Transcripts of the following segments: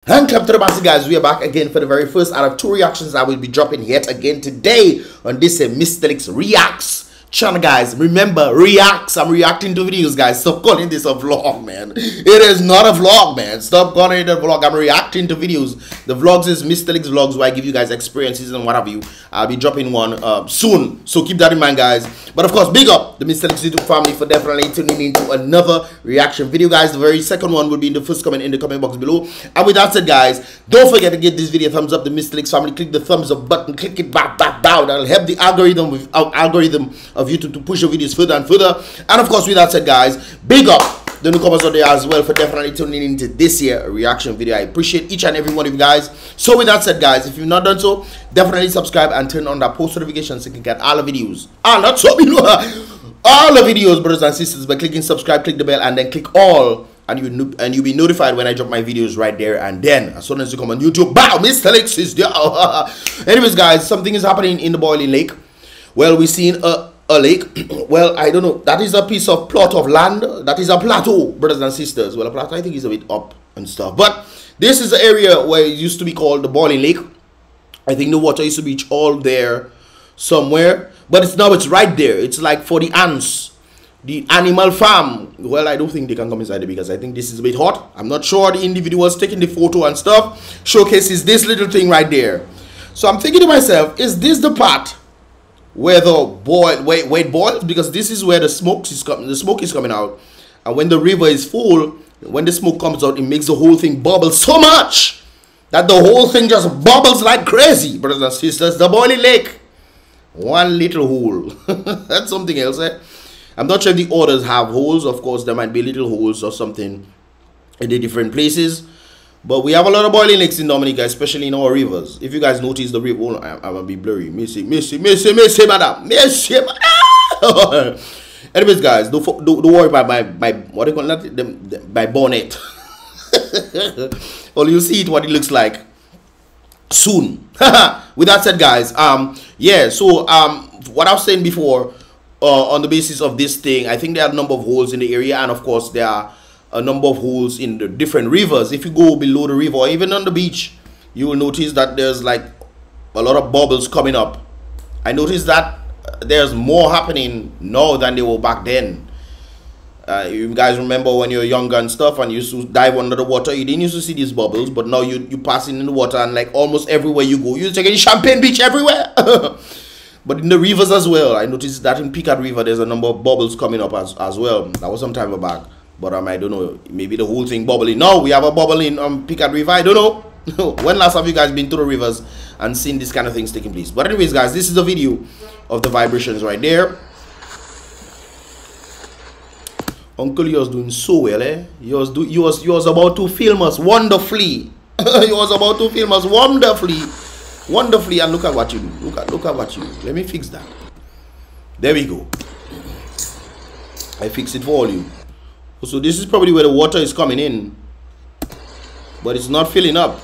And clap to the massive guys, we are back again for the very first out of two reactions I will be dropping yet again today on this Mystelics Reacts channel, guys. Remember, reacts. I'm reacting to videos, guys. Stop calling this a vlog, man. It is not a vlog, man. Stop calling it a vlog. I'm reacting to videos. The vlogs is Mystelics vlogs, where I give you guys experiences and what have you. I'll be dropping one soon, so keep that in mind, guys. But of course, big up the Mystelics YouTube family for definitely tuning into another reaction video, guys. The very second one will be in the first comment in the comment box below. And with that said, guys, don't forget to give this video a thumbs up. The Mystelics family, click the thumbs up button, click it bow. That'll help the algorithm of YouTube to push your videos further and further. And of course, with that said, guys, big up the newcomers out there as well for definitely tuning into this year reaction video. I appreciate each and every one of you guys. So with that said, guys, if you've not done so, definitely subscribe and turn on that post notifications so you can get all the videos. All the videos, brothers and sisters, by clicking subscribe, click the bell, and then click all, and you'll be notified when I drop my videos right there and then. As soon as you come on YouTube, bow, Mystelics is there. Anyways, guys, something is happening in the boiling lake. Well, we've seen a lake. Well, I don't know, that is a piece of plot of land. That is a plateau, brothers and sisters. Well, a plateau, I think, is a bit up and stuff, but this is the area where it used to be called the boiling lake. I think the water used to be all there somewhere, but it's right there. It's like for the ants, the animal farm. Well, I don't think they can come inside it because I think this is a bit hot. I'm not sure. The individuals taking the photo and stuff showcases this little thing right there. So I'm thinking to myself, is this the part where the where it boils? Because this is where the smoke is coming out, and when the river is full, when the smoke comes out, it makes the whole thing bubble so much that the whole thing just bubbles like crazy, brothers and sisters. The boiling lake, one little hole. That's something else, eh? I'm not sure if the others have holes. Of course, there might be little holes or something in the different places. But we have a lot of boiling lakes in Dominica, especially in our rivers. If you guys notice the river, I'm gonna be blurry. Missy, madam. Anyways, guys, don't worry about my what do you call that? My bonnet. Well, you'll see what it looks like soon. With that said, guys, yeah. So what I was saying before, on the basis of this thing, I think there are a number of holes in the area, and of course there are a number of holes in the different rivers. If you go below the river or even on the beach, you will notice that there's like a lot of bubbles coming up. I noticed that there's more happening now than they were back then. You guys remember when you were younger and stuff and you used to dive under the water, you didn't used to see these bubbles, but now you passing in the water, and like almost everywhere you go, you're taking Champagne Beach everywhere. But in the rivers as well, I noticed that in Picard River there's a number of bubbles coming up as well. That was some time back. But I don't know, maybe the whole thing bubbling. No, we have a bubble in Picard River. I don't know. When last have you guys been to the rivers and seen this kind of things taking place? But anyways, guys, this is a video of the vibrations right there. Uncle, you was doing so well, eh? You was about to film us wonderfully. You was about to film us wonderfully, and look at what you do. Look at what you do. Let me fix that. There we go. I fix it for all you. So this is probably where the water is coming in, but it's not filling up.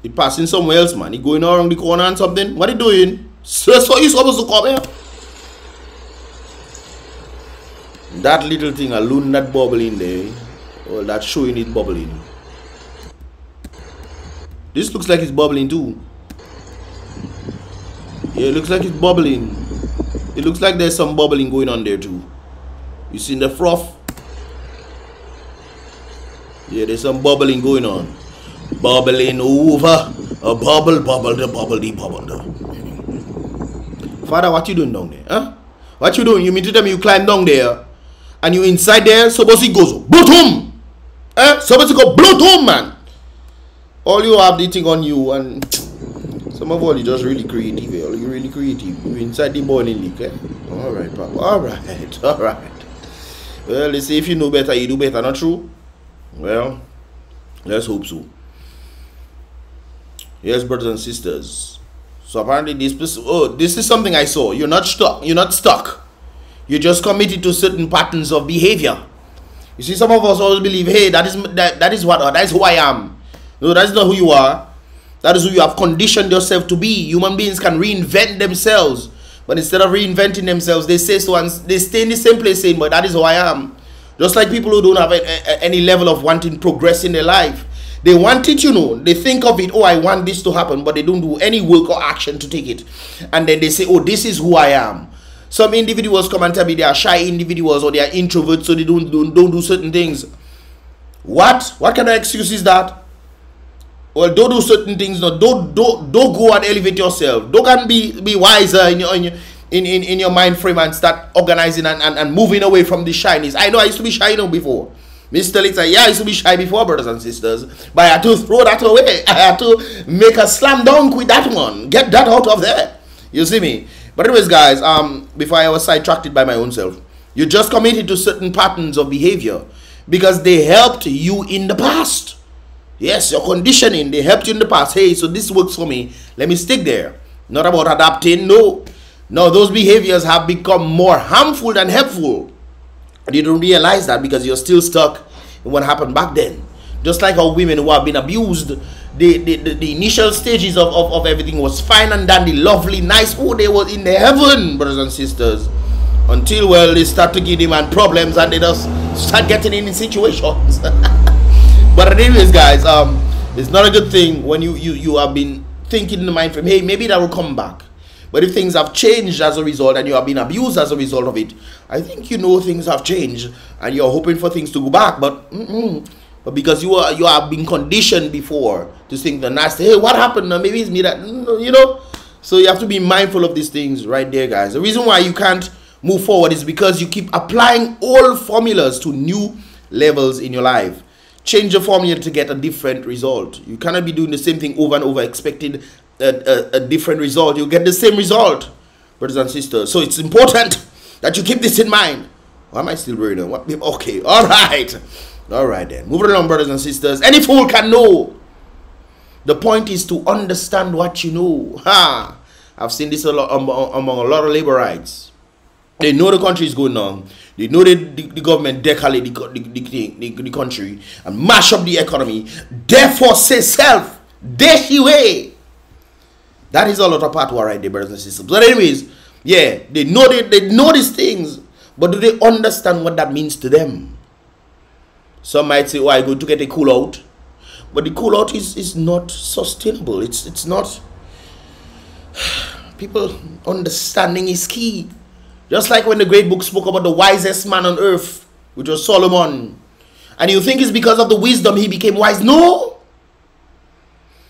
It's passing somewhere else, man. It's going around the corner and something. What are you doing? So you're supposed to come here. That little thing alone, that bubbling there, well, that's showing it bubbling. This looks like it's bubbling too. Yeah, it looks like it's bubbling. It looks like there's some bubbling going on there too. You see the froth? Yeah, there's some bubbling going on. Bubbling over. A bubble, bubble. Father, what you doing down there? Huh? What you doing? You mean to tell me you climb down there and you inside there, suppose it goes bloom. Eh? Suppose it go bloom, man. All you have the thing on you, and some of all you just really creative. You're really creative. You're inside the boiling lake, eh? Alright, Papa. Alright. Well, they say if you know better, you do better, not true? Well, let's hope so. Yes, brothers and sisters. So apparently this is something I saw. You're not stuck. You're just committed to certain patterns of behavior. You see, some of us always believe, hey, that is who I am. No, that's not who you are. That is who you have conditioned yourself to be. Human beings can reinvent themselves, but instead of reinventing themselves, they say so and they stay in the same place saying, but that is who I am. Just like people who don't have any level of wanting progress in their life, They want it, you know. They think of it, oh, I want this to happen, but they don't do any work or action to take it. And then they say, oh, this is who I am. Some individuals come and tell me they are shy individuals or they are introverts, so they don't do certain things. What kind of excuse is that? Well, don't do certain things. No, don't go and elevate yourself. Don't can be wiser in your mind frame and start organizing and moving away from the shyness. I know I used to be shy, you know, before. Mystelics, yeah, I used to be shy before, brothers and sisters, but I had to throw that away. I had to make a slam dunk with that one. Get that out of there. You see me? But anyways, guys, before I was sidetracked by my own self, you just committed to certain patterns of behavior because they helped you in the past. Yes, your conditioning, they helped you in the past. Hey, so this works for me. Let me stick there. Not about adapting. No, those behaviors have become more harmful than helpful. And you don't realize that because you're still stuck in what happened back then. Just like our women who have been abused, the initial stages of everything was fine and dandy, lovely, nice. Oh, they were in the heaven, brothers and sisters. Until, well, they start to give them problems and they just start getting in situations. But anyways, guys, it's not a good thing when you have been thinking in the mind frame, hey, maybe that will come back. But if things have changed as a result and you have been abused as a result of it, I think you know things have changed and you're hoping for things to go back. But because you have been conditioned before to think the nasty, hey, what happened? Maybe it's me that, you know. So you have to be mindful of these things right there, guys. The reason why you can't move forward is because you keep applying old formulas to new levels in your life. Change your formula to get a different result. You cannot be doing the same thing over and over expecting a different result. You'll get the same result, brothers and sisters. So it's important that you keep this in mind. Why am I still worried? What? Okay, all right then. Moving along, brothers and sisters. Any fool can know. The point is to understand what you know. I've seen this a lot among a lot of laborites. They know the country is going on. They know the government decalate the country and mash up the economy. Therefore, say self, dash away. That is a lot of patois right there, brothers and sisters. But anyways, yeah, they know these things, but do they understand what that means to them? Some might say, oh, I go to get a cool out. But the cool out is not sustainable. It's not. People understanding is key. Just like when the great book spoke about the wisest man on earth, which was Solomon. And you think it's because of the wisdom he became wise. No.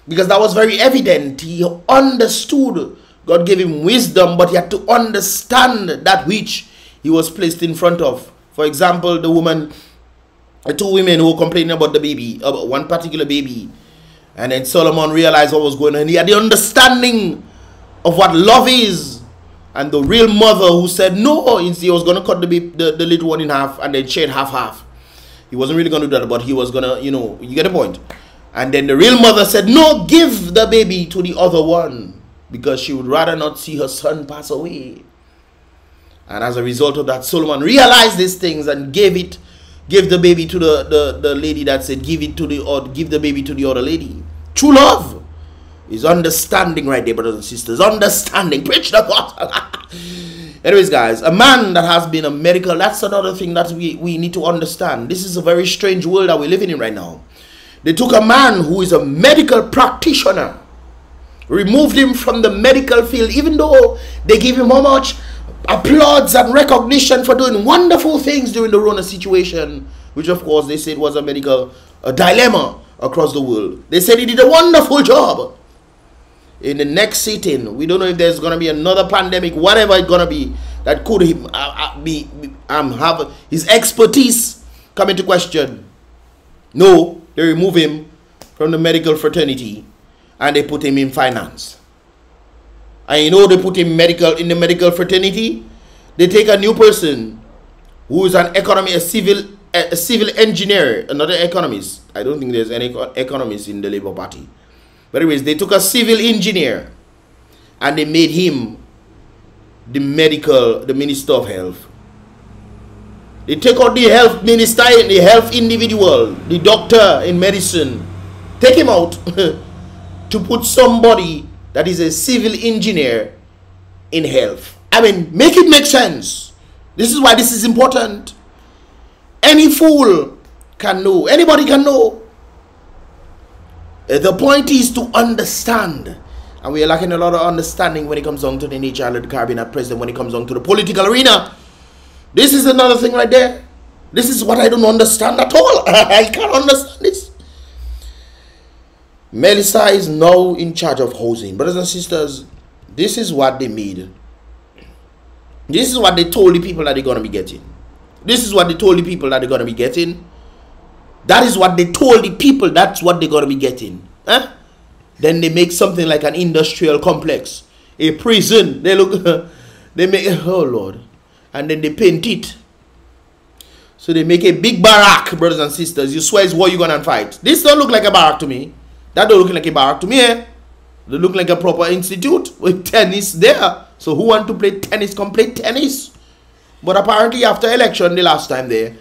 Because that was very evident. He understood. God gave him wisdom, but he had to understand that which he was placed in front of. For example, the two women who were complaining about the baby, about one particular baby. And then Solomon realized what was going on. He had the understanding of what love is. And the real mother who said no, he was going to cut the little one in half and then share half. He wasn't really going to do that, but he was going to, you know, you get the point. And then the real mother said, no, give the baby to the other one because she would rather not see her son pass away. And as a result of that, Solomon realized these things and gave the baby to the lady that said, give the baby to the other lady. True love is understanding right there, brothers and sisters. Understanding. Preach the gospel. Anyways, guys, a man that has been a medical, that's another thing that we need to understand. This is a very strange world that we're living in right now. They took a man who is a medical practitioner, removed him from the medical field, even though they give him how much applause and recognition for doing wonderful things during the Rona situation, which of course they said was a dilemma across the world. They said he did a wonderful job. In the next sitting, we don't know if there's going to be another pandemic, whatever it's going to be, that could have his expertise come into question. No, they remove him from the medical fraternity and they put him in finance. And you know they put him in the medical fraternity? They take a new person who is an economist, a civil engineer, another economist. I don't think there's any economist in the Labour Party. But anyways, they took a civil engineer and they made him the Minister of Health. They take out the health minister, the health individual, the doctor in medicine. Take him out to put somebody that is a civil engineer in health. I mean, make it make sense. This is why this is important. Any fool can know. Anybody can know. The point is to understand. And we are lacking a lot of understanding when it comes down to the nature of the Caribbean at present, when it comes down to the political arena. This is another thing right there. This is what I don't understand at all. I can't understand this. Melissa is now in charge of housing. Brothers and sisters, this is what they made. This is what they told the people that they're going to be getting. This is what they told the people that they're going to be getting. That is what they told the people. That's what they're going to be getting. Huh? Then they make something like an industrial complex. A prison. They look, they make, oh Lord. And then they paint it. So they make a big barrack, brothers and sisters. You swear it's what you're going to fight. This don't look like a barrack to me. That don't look like a barrack to me. Eh? They look like a proper institute with tennis there. So who want to play tennis can play tennis. But apparently after election, the last time there,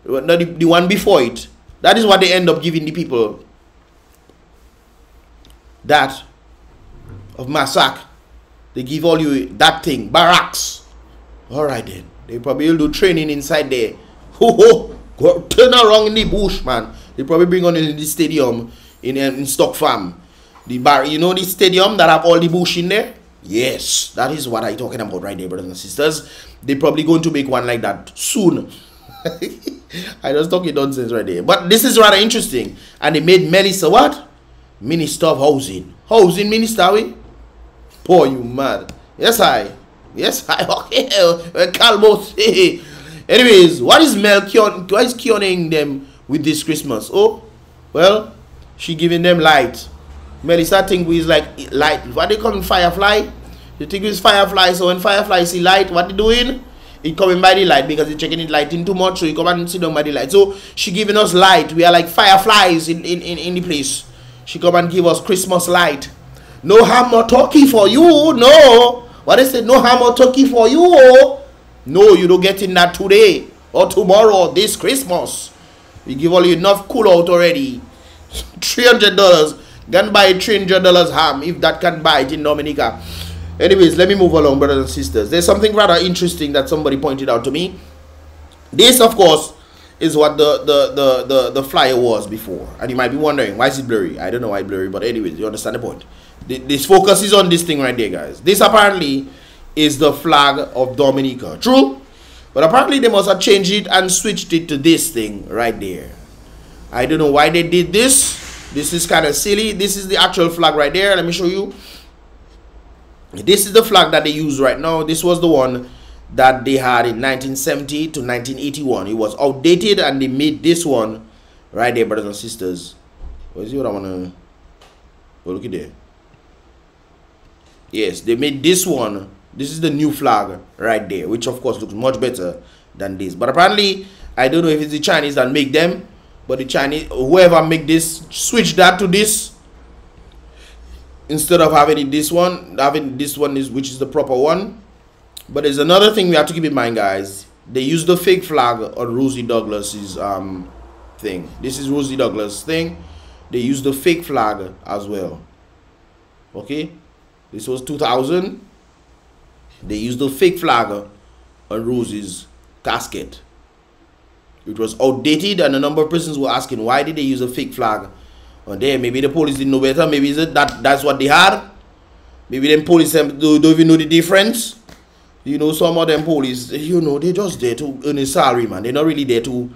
the one before it, that is what they end up giving the people. That of massacre. They give all you that thing, barracks. Alright then. They probably will do training inside there. Ho, go turn around in the bush, man. They probably bring on in the stadium in Stock Farm. The bar, you know the stadium that have all the bush in there? Yes, that is what I'm talking about right there, brothers and sisters. They're probably going to make one like that soon. I just talking nonsense right there. But this is rather interesting. And they made Melissa what? Minister of Housing. Housing Minister, we? Poor you mad. Yes, I. Yes, I. Okay. Calmo. Anyways, what is Mel curing them with this Christmas? Oh, well, she giving them light. Melissa think is like light. What they call firefly? You think it's firefly. So when firefly see light, what they doing? It coming by the light because it's checking it lighting too much. So you come and sit down by the light. So she giving us light. We are like fireflies in the place. She come and give us Christmas light. No ham or turkey for you. No. What they say? No ham or turkey for you. No, you don't get in that today or tomorrow or this Christmas. We give all you enough cool out already. $300. Can buy $300 ham if that can buy it in Dominica. Anyways, let me move along, brothers and sisters. There's something rather interesting that somebody pointed out to me. This, of course, is what the flyer was before. And you might be wondering, why is it blurry? I don't know why it's blurry, but anyways, you understand the point. This focus is on this thing right there, guys. This apparently is the flag of Dominica. True? But apparently they must have changed it and switched it to this thing right there. I don't know why they did this. This is kind of silly. This is the actual flag right there. Let me show you. This is the flag that they use right now. This was the one that they had in 1970 to 1981. It was outdated and they made this one right there, brothers and sisters. What is it? What I want to... Oh, look at there. Yes, they made this one. This is the new flag right there, which of course looks much better than this. But apparently, I don't know if it's the Chinese that make them. But the Chinese, whoever make this, switch that to this instead of having it this one. Having this one is which is the proper one. But there's another thing we have to keep in mind, guys. They use the fake flag on Rosie Douglas's thing. This is Rosie Douglas' thing. They use the fake flag as well. Okay, this was 2000. They used the fake flag on Rosie's casket. It was outdated, and a number of persons were asking why did they use a fake flag on there. Maybe the police didn't know better. Maybe is it that's what they had. Maybe them police don't even know the difference. You know, some of them police, you know, they're just there to earn a salary, man. They're not really there to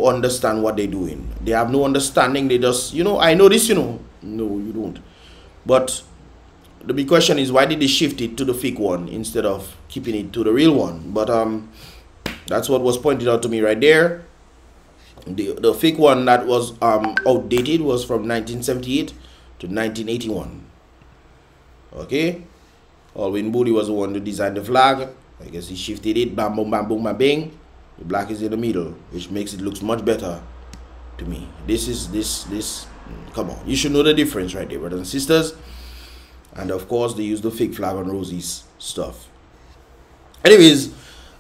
understand what they're doing. They have no understanding. They just, you know, I know this, you know. No, you don't. But the big question is, why did they shift it to the fake one instead of keeping it to the real one? But that's what was pointed out to me right there. The fake one that was outdated was from 1978 to 1981. Okay. Alwyn Booty was the one to design the flag. I guess he shifted it. Bam, boom, bam, boom, bam, bing. The black is in the middle, which makes it look much better to me. This. Come on. You should know the difference right there, brothers and sisters. And of course, they use the fake flag on Rosie's stuff. Anyways,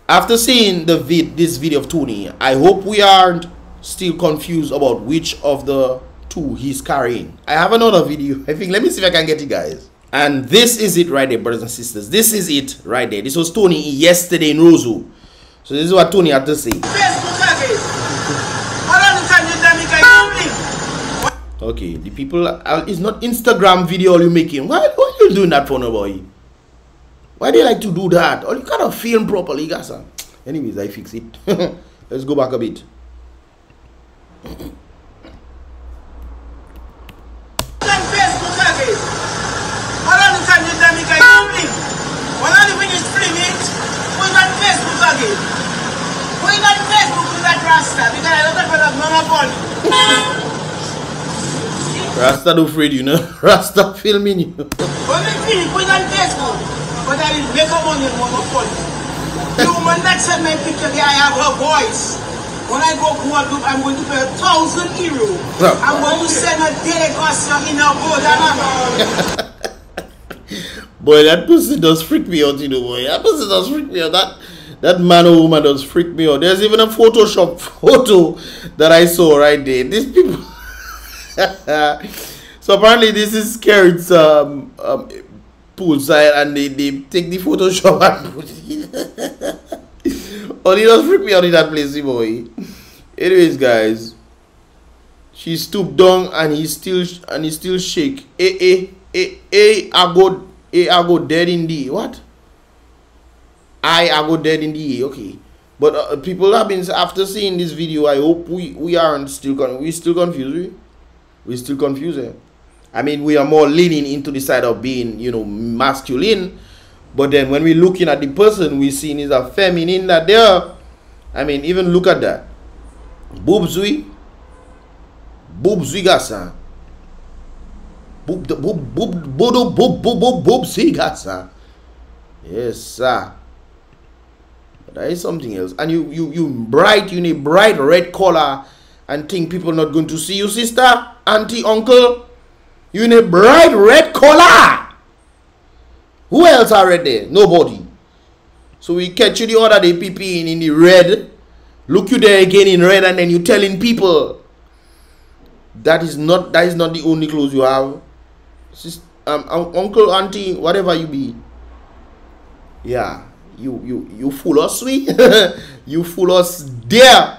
after seeing this video of Tony, I hope we aren't still confused about which of the two he's carrying. I have another video. I think, let me see if I can get you guys. And this is it right there, brothers and sisters. This is it right there. This was Tony yesterday in ROSEAU. So this is what Tony had to say. Okay, the people, it's not Instagram video you making. Why are you doing that for, no boy? Why do you like to do that? Or you gotta film properly, guys. Anyways, I fix it. Let's go back a bit. Facebook again. All of the time you Dominica is filming. When I finish filming, put on Facebook again. Put on Facebook with that Rasta because I don't have a monopoly. Rasta don't afraid you know. Rasta filming you. When I finish, put on Facebook. But I will make a money monopoly. The woman that sent my picture there, I have her voice. When I go Guadeloupe, I'm going to pay €1,000. No. I'm going to send a delegation in a boat. Boy, that person does freak me out, you know, boy. That person does freak me out. That man or woman does freak me out. There's even a Photoshop photo that I saw right there. These people. So apparently this is Carrot's poolside, and they take the Photoshop and put it. Oh, he does freak me out in that place, boy. Anyways, guys, she stooped down and he still shake. I go dead in the what? I go dead in the okay. But people have been, after seeing this video, I hope we aren't still confused. We're still confused. Eh? I mean, we are more leaning into the side of being, you know, masculine. But then when we're looking at the person, we're seeing is a feminine that there. I mean, even look at that. Boobs we gasa. Boobs we gasa. Yes, sir. But that is something else. And you bright, you need bright red color and think people not going to see you, sister, auntie, uncle. You in a bright red color. Who else are red there? Nobody. So we catch you the other day PP in the red. Look you there again in red, and then you telling people that is not the only clothes you have. Uncle, auntie, whatever you be. Yeah. You fool us, we. You fool us there.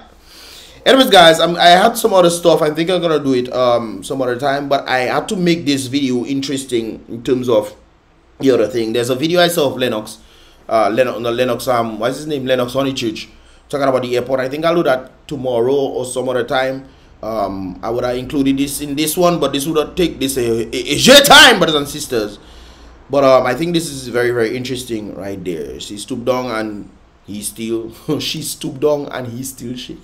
Anyways, guys, I had some other stuff. I think I'm gonna do it some other time, but I had to make this video interesting in terms of the other thing. There's a video I saw of Lennox, what's his name? Lennox Honeychurch, talking about the airport. I think I'll do that tomorrow or some other time. I would have included this in this one, but this would have take this a time, brothers and sisters. But I think this is very, very interesting right there. She stooped down and he still she stooped down and he still shake.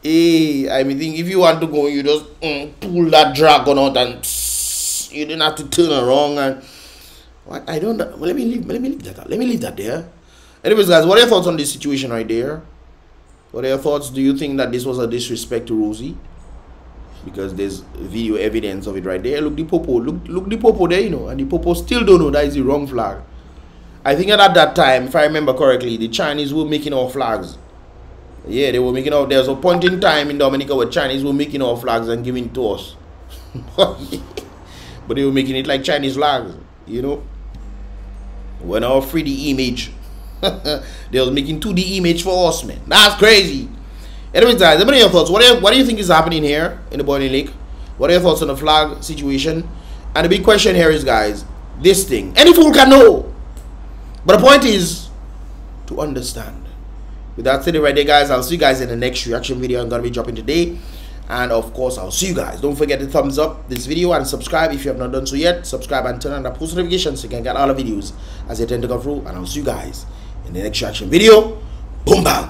Hey, I mean, if you want to go, you just pull that dragon out and you didn't have to turn around and what I don't know. Well, let me leave that there. Anyways, guys, what are your thoughts on this situation right there? What are your thoughts? Do you think that this was a disrespect to Rosie? Because there's video evidence of it right there. Look the popo, look the popo there, you know, and the popo still don't know that is the wrong flag. I think at that time, if I remember correctly, the Chinese were making our flags. Yeah, they were making out. There's a point in time in Dominica where Chinese were making our flags and giving it to us. But they were making it like Chinese flags, you know. When our 3D image, they was making 2D image for us, man. That's crazy. Anyways, guys, let me know your thoughts. What do you think is happening here in the Boiling Lake? What are your thoughts on the flag situation? And the big question here is, guys, this thing. Any fool can know. But the point is to understand. With that said right there, guys, I'll see you guys in the next reaction video I'm going to be dropping today. And of course, I'll see you guys. Don't forget to thumbs up this video and subscribe if you have not done so yet. Subscribe and turn on the post notifications so you can get all the videos as they tend to come through. And I'll see you guys in the next reaction video. Boom, bam.